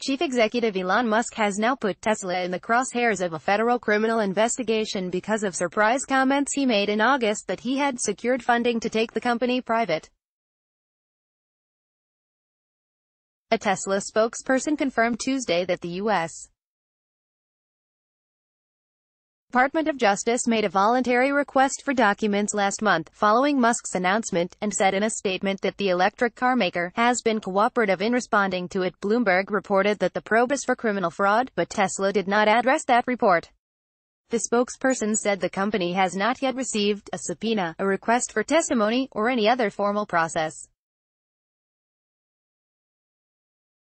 Chief Executive Elon Musk has now put Tesla in the crosshairs of a federal criminal investigation because of surprise comments he made in August that he had secured funding to take the company private. A Tesla spokesperson confirmed Tuesday that the U.S. Department of Justice made a voluntary request for documents last month, following Musk's announcement, and said in a statement that the electric car maker has been cooperative in responding to it. Bloomberg reported that the probe is for criminal fraud, but Tesla did not address that report. The spokesperson said the company has not yet received a subpoena, a request for testimony, or any other formal process.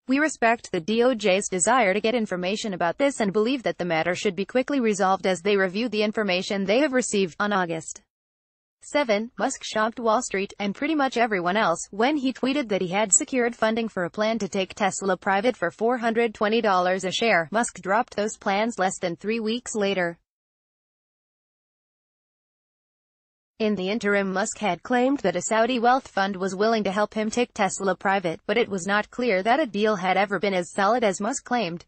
We respect the DOJ's desire to get information about this and believe that the matter should be quickly resolved as they review the information they have received. On August 7, Musk shocked Wall Street, and pretty much everyone else, when he tweeted that he had secured funding for a plan to take Tesla private for $420 a share. Musk dropped those plans less than 3 weeks later. In the interim, Musk had claimed that a Saudi wealth fund was willing to help him take Tesla private, but it was not clear that a deal had ever been as solid as Musk claimed.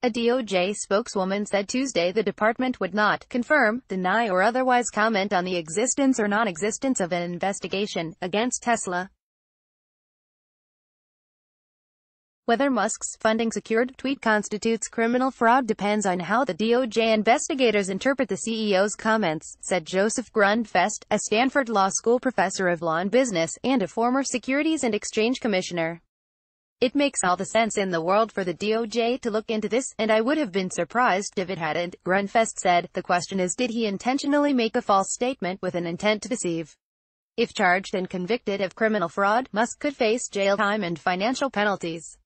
A DOJ spokeswoman said Tuesday the department would not confirm, deny or otherwise comment on the existence or non-existence of an investigation against Tesla. Whether Musk's funding-secured tweet constitutes criminal fraud depends on how the DOJ investigators interpret the CEO's comments, said Joseph Grundfest, a Stanford Law School professor of law and business, and a former Securities and Exchange Commissioner. It makes all the sense in the world for the DOJ to look into this, and I would have been surprised if it hadn't, Grundfest said. The question is, did he intentionally make a false statement with an intent to deceive? If charged and convicted of criminal fraud, Musk could face jail time and financial penalties.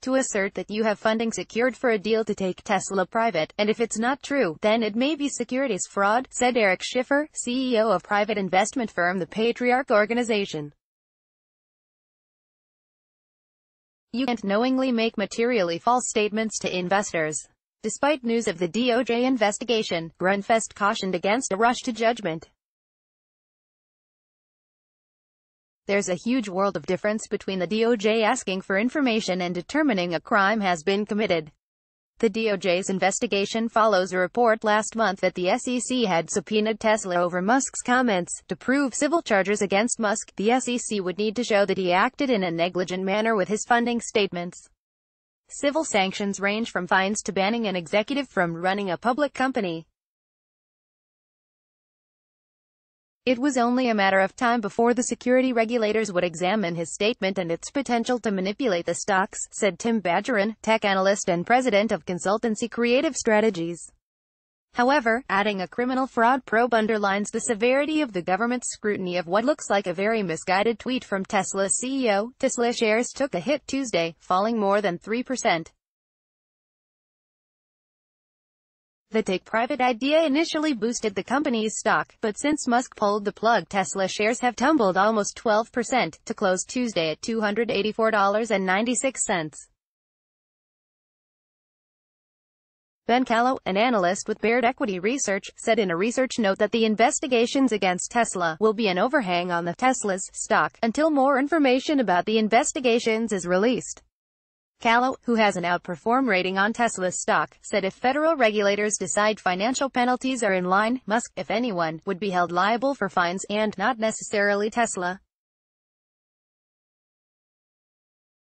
To assert that you have funding secured for a deal to take Tesla private, and if it's not true, then it may be securities fraud, said Eric Schiffer, CEO of private investment firm the Patriarch Organization. You can't knowingly make materially false statements to investors. Despite news of the DOJ investigation, Grundfest cautioned against a rush to judgment. There's a huge world of difference between the DOJ asking for information and determining a crime has been committed. The DOJ's investigation follows a report last month that the SEC had subpoenaed Tesla over Musk's comments. To prove civil charges against Musk, the SEC would need to show that he acted in a negligent manner with his funding statements. Civil sanctions range from fines to banning an executive from running a public company. It was only a matter of time before the security regulators would examine his statement and its potential to manipulate the stocks, said Tim Badgeron, tech analyst and president of consultancy Creative Strategies. However, adding a criminal fraud probe underlines the severity of the government's scrutiny of what looks like a very misguided tweet from Tesla's CEO. Tesla shares took a hit Tuesday, falling more than 3%. The take-private idea initially boosted the company's stock, but since Musk pulled the plug, Tesla shares have tumbled almost 12%, to close Tuesday at $284.96. Ben Kallo, an analyst with Baird Equity Research, said in a research note that the investigations against Tesla will be an overhang on the Tesla's stock until more information about the investigations is released. Kallo, who has an outperform rating on Tesla's stock, said if federal regulators decide financial penalties are in line, Musk, if anyone, would be held liable for fines, and not necessarily Tesla.